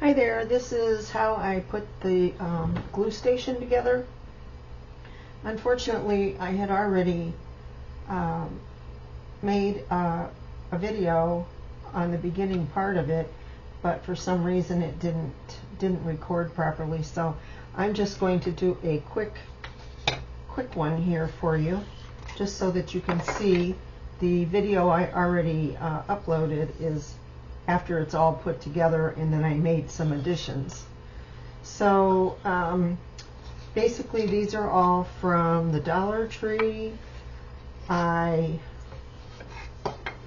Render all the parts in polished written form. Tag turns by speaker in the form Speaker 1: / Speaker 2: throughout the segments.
Speaker 1: Hi there, this is how I put the glue station together. Unfortunately, I had already made a video on the beginning part of it, but for some reason it didn't record properly, so I'm just going to do a quick one here for you, just so that you can see. The video I already uploaded is after it's all put together, and then I made some additions. So basically these are all from the Dollar Tree. I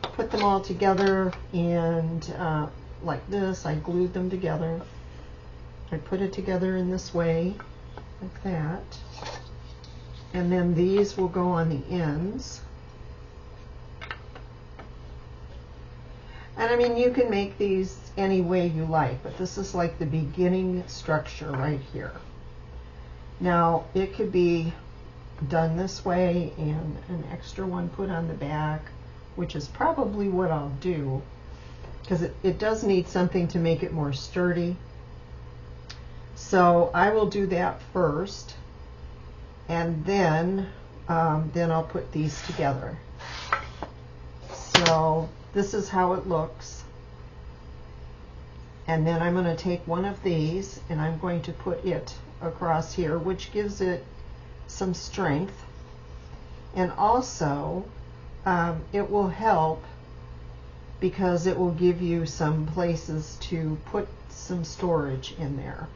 Speaker 1: put them all together, and like this, I glued them together. I put it together in this way, like that, and then these will go on the ends. And I mean, you can make these any way you like, but this is like the beginning structure right here. Now, it could be done this way and an extra one put on the back, which is probably what I'll do, because it does need something to make it more sturdy. So I will do that first, and then I'll put these together. So this is how it looks, and then I'm going to take one of these and I'm going to put it across here, which gives it some strength, and also it will help because it will give you some places to put some storage in there.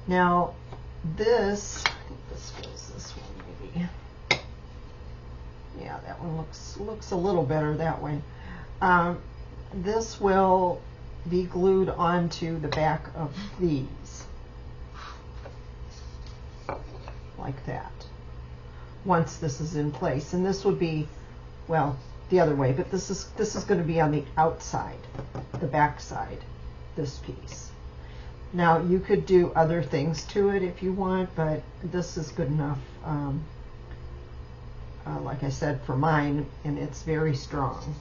Speaker 1: Now this, I think this goes this way maybe. Yeah, that one looks a little better that way. This will be glued onto the back of these, like that, once this is in place. And this would be, well, the other way, but this is going to be on the outside, the back side, this piece. Now you could do other things to it if you want, but this is good enough, like I said, for mine, and it's very strong.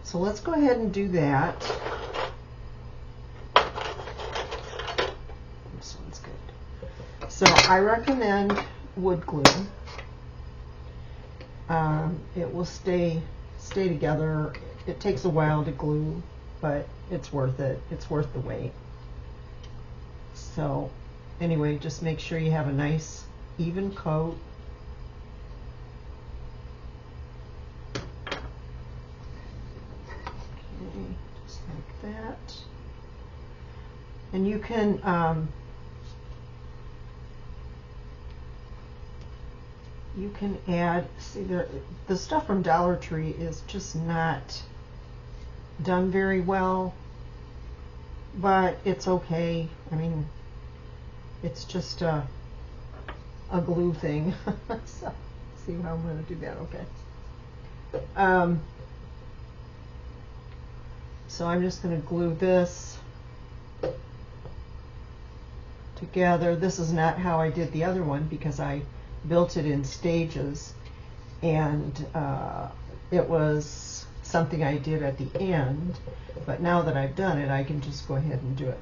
Speaker 1: So let's go ahead and do that. This one's good. So I recommend wood glue. It will stay together. It takes a while to glue, but it's worth it. It's worth the wait. So anyway, just make sure you have a nice even coat. Just like that. And you can add, see, the stuff from Dollar Tree is just not done very well, but it's okay. I mean, it's just a glue thing. So see how I'm going to do that. Okay. So I'm just going to glue this together. This is not how I did the other one, because I built it in stages, and it was something I did at the end. But now that I've done it, I can just go ahead and do it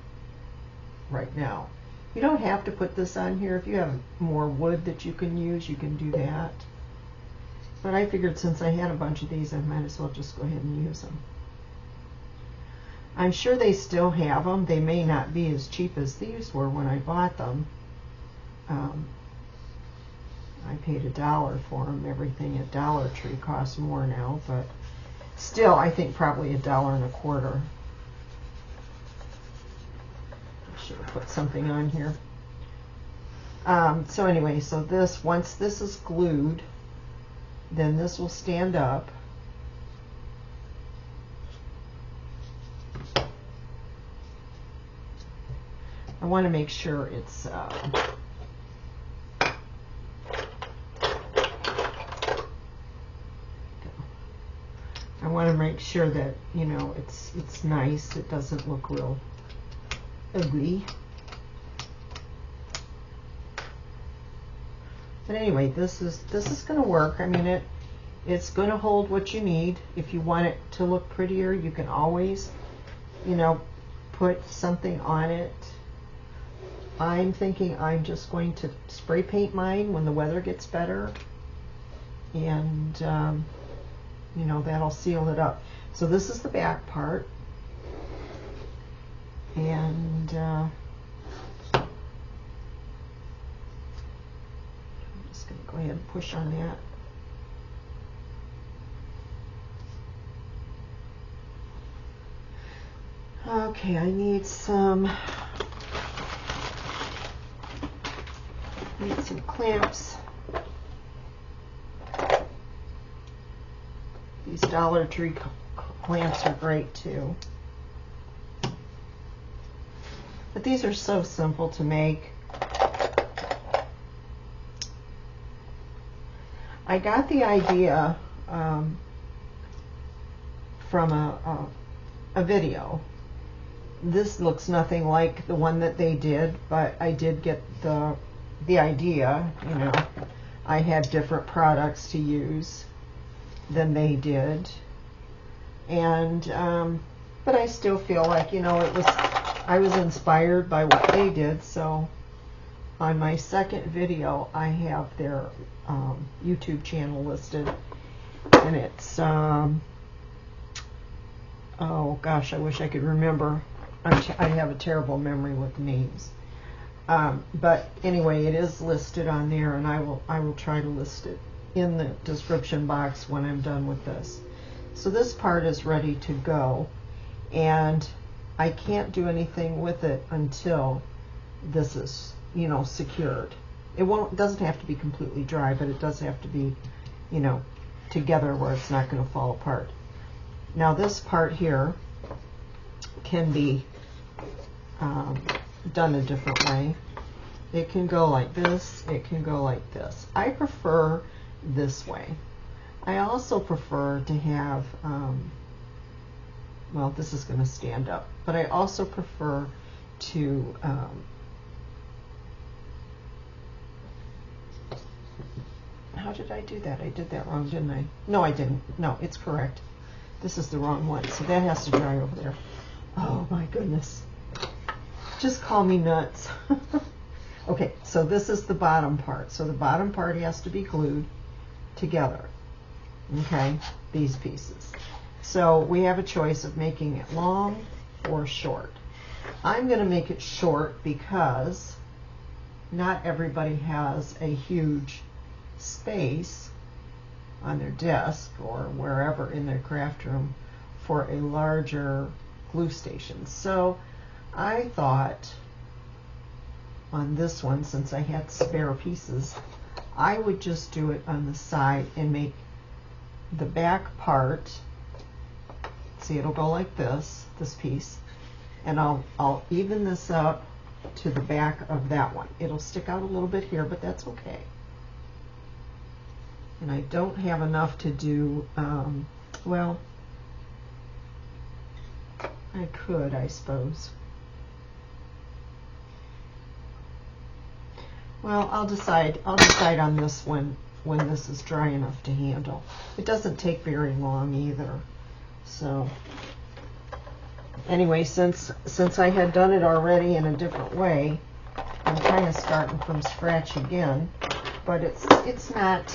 Speaker 1: right now. You don't have to put this on here. If you have more wood that you can use, you can do that. But I figured since I had a bunch of these, I might as well just go ahead and use them. I'm sure they still have them. They may not be as cheap as these were when I bought them. I paid $1 for them. Everything at Dollar Tree costs more now, but still, I think probably $1.25. I should have put something on here. So anyway, so this, once this is glued, then this will stand up. I want to make sure it's I want to make sure that, you know, it's nice. It doesn't look real ugly. But anyway, this is going to work. I mean, it's going to hold what you need. If you want it to look prettier, you can always, you know, put something on it. I'm thinking I'm just going to spray paint mine when the weather gets better, and you know, that'll seal it up. So this is the back part, and I'm just going to go ahead and push on that. Okay, I need some clamps. These Dollar Tree clamps are great too. But these are so simple to make. I got the idea from a video. This looks nothing like the one that they did, but I did get the idea. You know, I had different products to use than they did, and but I still feel like, you know, I was inspired by what they did. So on my second video, I have their YouTube channel listed, and it's oh gosh, I wish I could remember. I have a terrible memory with names. But anyway, it is listed on there, and I will try to list it in the description box when I'm done with this. So this part is ready to go, and I can't do anything with it until this is, you know, secured. It doesn't have to be completely dry, but it does have to be, you know, together where it's not going to fall apart. Now this part here can be done a different way. It can go like this, it can go like this. I prefer this way. I also prefer to have, well, this is going to stand up, but I also prefer to how did I do that? I did that wrong, didn't I? No, I didn't. No, it's correct. This is the wrong one, so that has to dry over there. Oh my goodness. Just call me nuts. Okay, so this is the bottom part. So the bottom part has to be glued together. Okay, these pieces. So we have a choice of making it long or short. I'm going to make it short because not everybody has a huge space on their desk or wherever in their craft room for a larger glue station. So I thought on this one, since I had spare pieces, I would just do it on the side and make the back part, see, it'll go like this piece, and I'll even this up to the back of that one. It'll stick out a little bit here, but that's okay. And I don't have enough to do, well, I could, I suppose. Well, I'll decide on this when this is dry enough to handle. It doesn't take very long either. So anyway, since I had done it already in a different way, I'm kind of starting from scratch again. But it's not,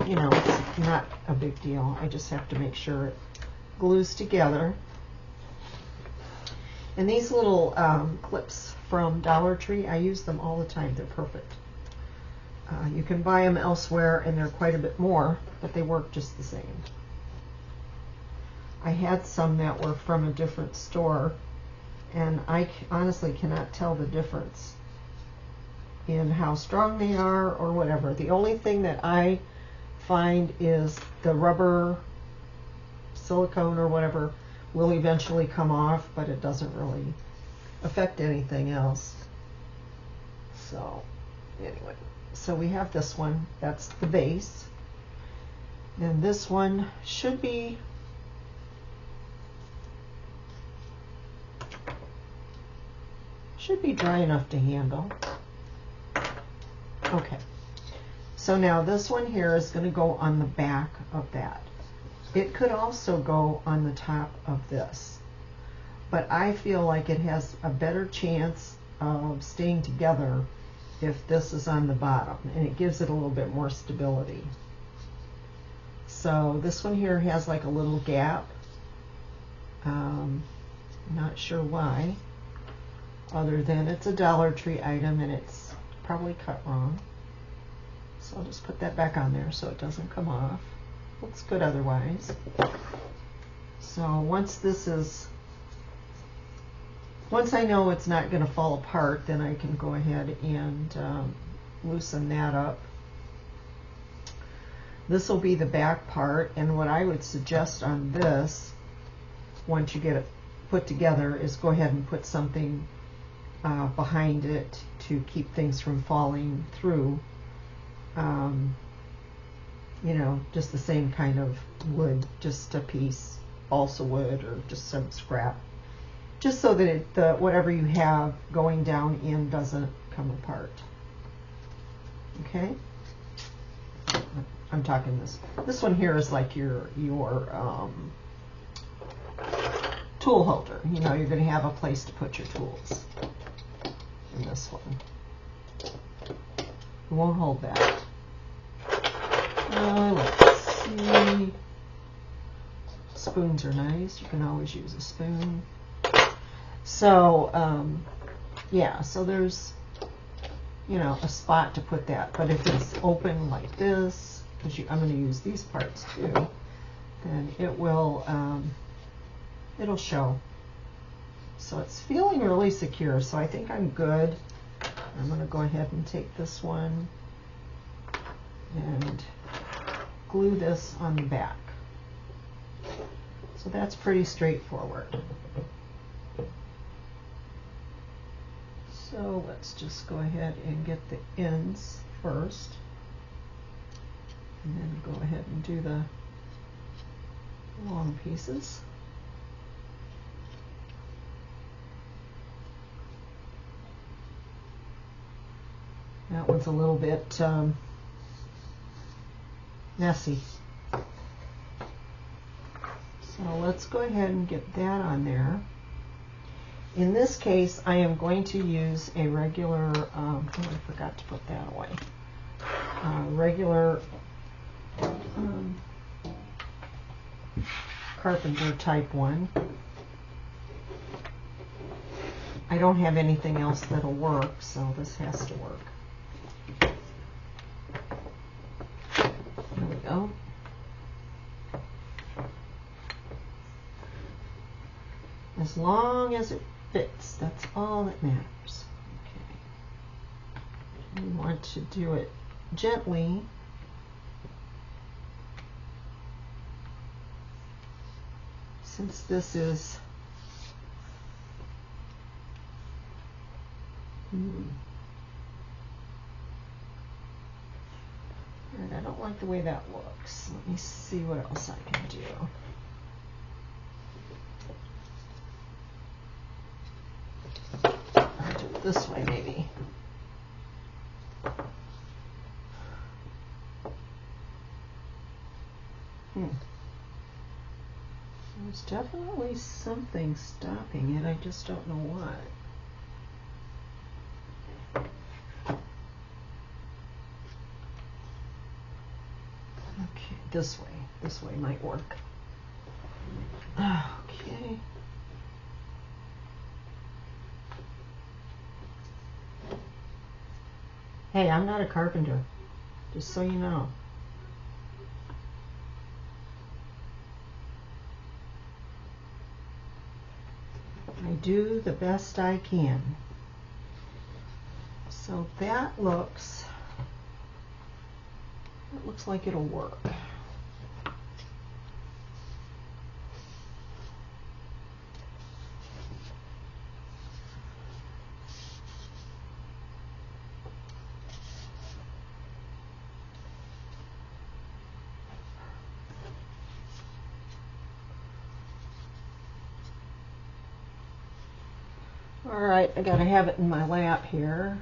Speaker 1: you know, it's not a big deal. I just have to make sure it glues together. And these little clips from Dollar Tree, I use them all the time. They're perfect. You can buy them elsewhere, and they're quite a bit more, but they work just the same. I had some that were from a different store, and I honestly cannot tell the difference in how strong they are or whatever. The only thing that I find is the rubber, silicone or whatever will eventually come off, but it doesn't really affect anything else. So anyway, so we have this one, that's the base. Then this one should be dry enough to handle. Okay, so now this one here is going to go on the back of that. It could also go on the top of this. but I feel like it has a better chance of staying together if this is on the bottom, and it gives it a little bit more stability. So this one here has like a little gap. Not sure why, other than it's a Dollar Tree item and it's probably cut wrong. So I'll just put that back on there so it doesn't come off. Looks good otherwise. So once I know it's not going to fall apart, then I can go ahead and loosen that up. This will be the back part, and what I would suggest on this, once you get it put together, is go ahead and put something behind it to keep things from falling through. You know, just the same kind of wood, just a piece, balsa wood, or just some scrap, just so that whatever you have going down in doesn't come apart. Okay, I'm talking this one here is like your tool holder. You know, you're going to have a place to put your tools. In this one, it won't hold that. Let's see. Spoons are nice. You can always use a spoon. So, yeah, so there's, you know, a spot to put that. But if it's open like this, because I'm going to use these parts too, then it will, it'll show. So it's feeling really secure, so I think I'm good. I'm going to go ahead and take this one and glue this on the back. So that's pretty straightforward. So let's just go ahead and get the ends first, and then go ahead and do the long pieces. That one's a little bit messy. So let's go ahead and get that on there. In this case, I am going to use a regular, oh, I forgot to put that away, regular carpenter type one. I don't have anything else that'll work, so this has to work. There we go. As long as it fits, that's all that matters. Okay. We want to do it gently. Since this is Alright, I don't like the way that looks. Let me see what else I can do. I'll do it this way, maybe. There's definitely something stopping it. I just don't know what. Okay, this way. This way might work. Okay. Hey, I'm not a carpenter, just so you know. I do the best I can. So that looks like it'll work. All right, I gotta have it in my lap here.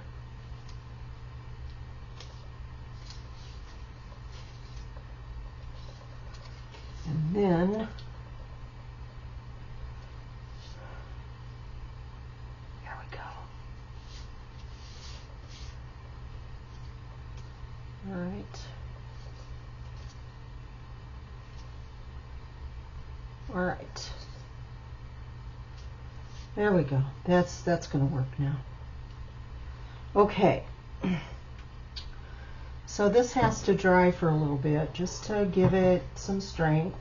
Speaker 1: And then All right. There we go. That's going to work now. Okay. So this has to dry for a little bit just to give it some strength.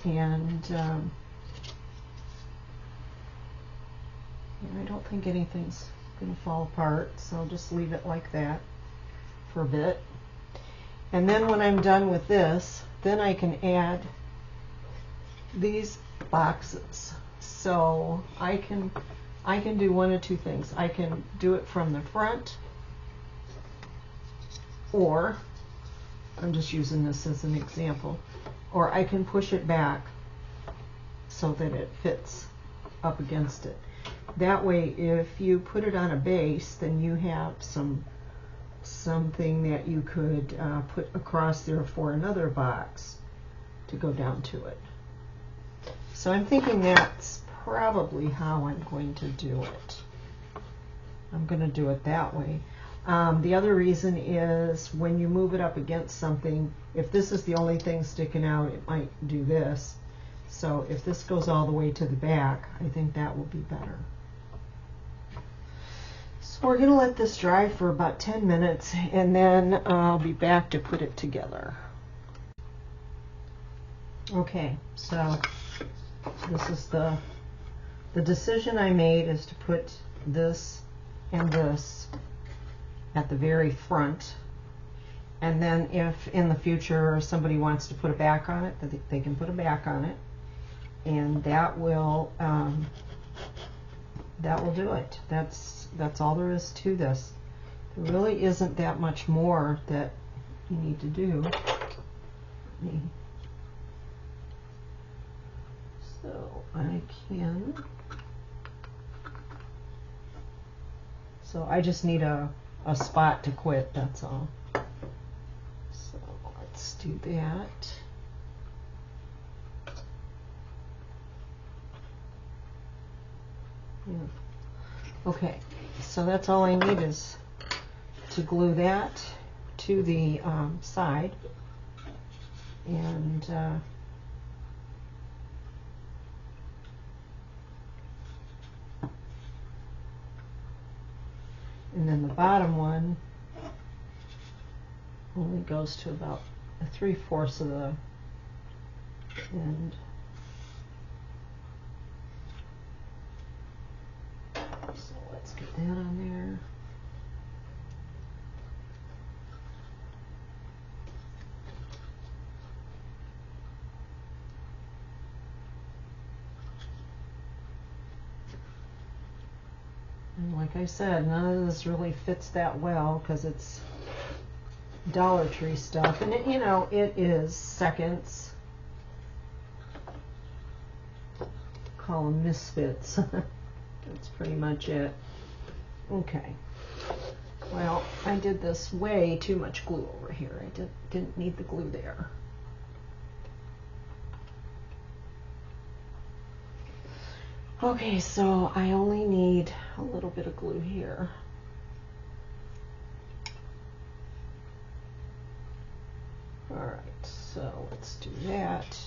Speaker 1: And I don't think anything's going to fall apart, so I'll just leave it like that for a bit. And then when I'm done with this, then I can add these boxes. So I can do one of two things. I can do it from the front, or I'm just using this as an example, or I can push it back so that it fits up against it. That way, if you put it on a base, then you have something that you could put across there for another box to go down to it. So I'm thinking that's probably how I'm going to do it. I'm going to do it that way. The other reason is when you move it up against something, if this is the only thing sticking out, it might do this. So if this goes all the way to the back, I think that will be better. So we're going to let this dry for about 10 minutes, and then I'll be back to put it together. Okay, so this is the decision I made is to put this and this at the very front, and then if in the future somebody wants to put a back on it, they can put a back on it, and that will do it. That's all there is to this. There really isn't that much more that you need to do. So I can. So I just need a spot to quit, that's all. So let's do that. Yeah. Okay, so that's all I need is to glue that to the side, and then the bottom one only goes to about 3/4 of the end. So let's get that on there. And like I said, none of this really fits that well because it's Dollar Tree stuff, and it, you know, it is seconds. Call them misfits. That's pretty much it. Okay. Well, I did this way too much glue over here. I didn't need the glue there. Okay, so I only need a little bit of glue here. Alright, so let's do that.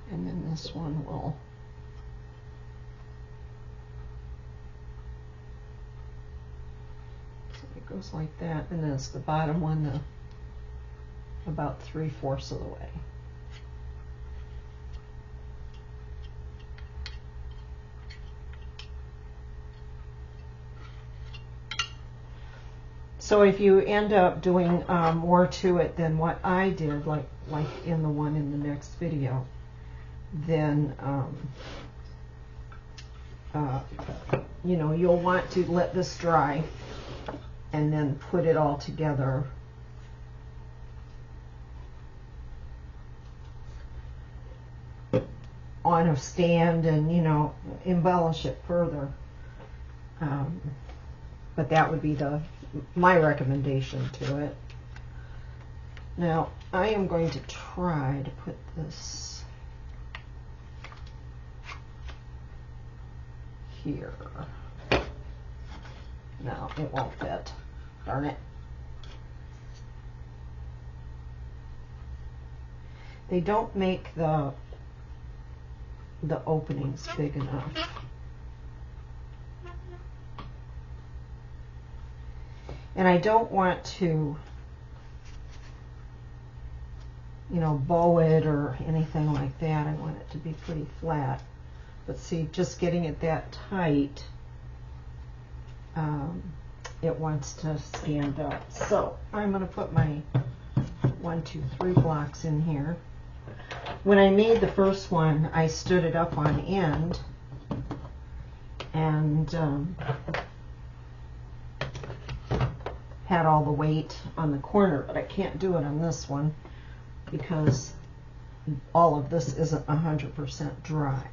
Speaker 1: And then this one will it goes like that, and then it's the bottom one about 3/4 of the way. So if you end up doing more to it than what I did, like in the one in the next video, then you know, you'll want to let this dry and then put it all together. On a stand and, you know, embellish it further. But that would be my recommendation to it. Now, I am going to try to put this here. No, it won't fit. Darn it. they don't make the openings big enough. And I don't want to, you know, bow it or anything like that. I want it to be pretty flat. But see, just getting it that tight, it wants to stand up. So I'm going to put my 1, 2, 3 blocks in here. When I made the first one, I stood it up on end and had all the weight on the corner, but I can't do it on this one because all of this isn't 100% dry.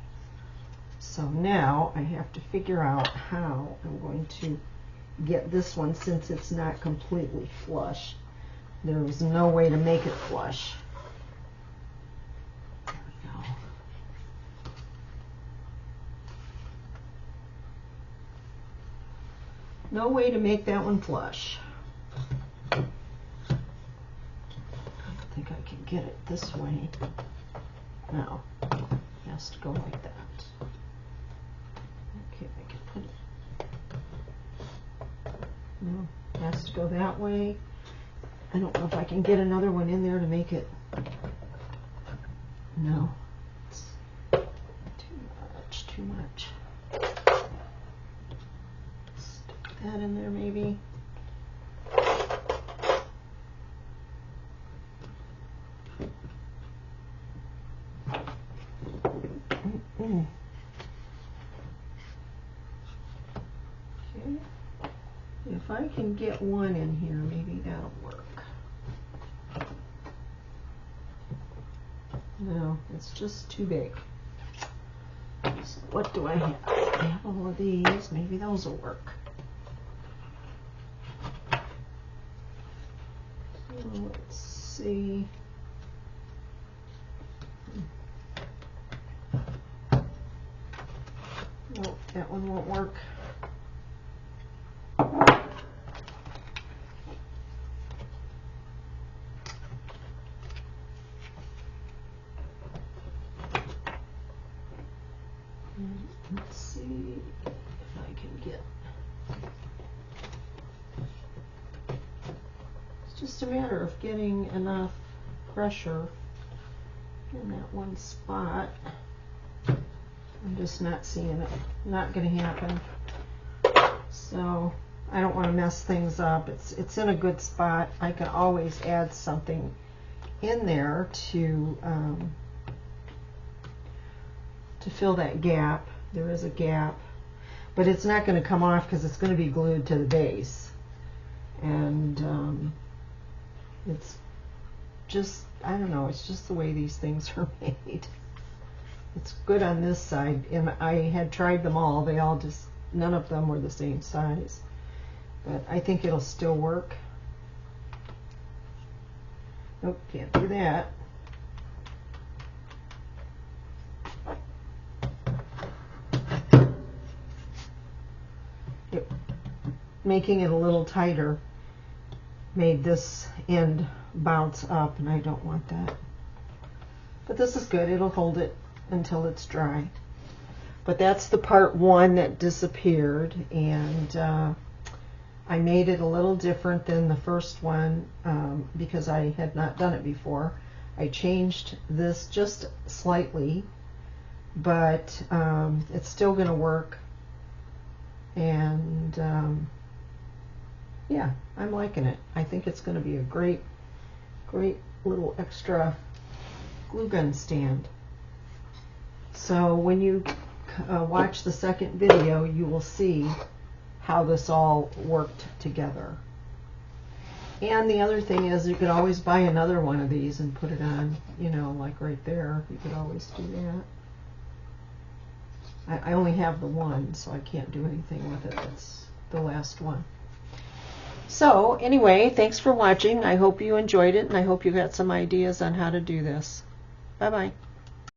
Speaker 1: So now I have to figure out how I'm going to get this one, since it's not completely flush. There was no way to make it flush. There we go. No way to make that one flush. I don't think I can get it this way. No, it has to go like that. Okay, I can put it. No, it has to go that way. I don't know if I can get another one in there to make it. No, it's too much. Stick that in there maybe. Okay. If I can get one in here, maybe that'll work. No, it's just too big. So what do I have? I have all of these. Maybe those will work. So let's see. Nope, that one won't work. Let's see if I can get. It's just a matter of getting enough pressure in that one spot. I'm just not seeing it. Not going to happen. So I don't want to mess things up. It's in a good spot. I can always add something in there to fill that gap. There is a gap, but it's not going to come off because it's going to be glued to the base. And it's just, I don't know, it's just the way these things are made. It's good on this side, and I had tried them all. They all just, none of them were the same size. But I think it'll still work. Nope, can't do that. Making it a little tighter made this end bounce up, and I don't want that. But this is good. It'll hold it until it's dry. But that's the part one that disappeared, and I made it a little different than the first one because I had not done it before. I changed this just slightly, but it's still going to work. And yeah, I'm liking it. I think it's going to be a great little extra glue gun stand. So when you watch the second video, you will see how this all worked together. And the other thing is, you could always buy another one of these and put it on, you know, like right there. You could always do that. I only have the one, so I can't do anything with it. That's the last one. So anyway, thanks for watching. I hope you enjoyed it, and I hope you got some ideas on how to do this. Bye-bye.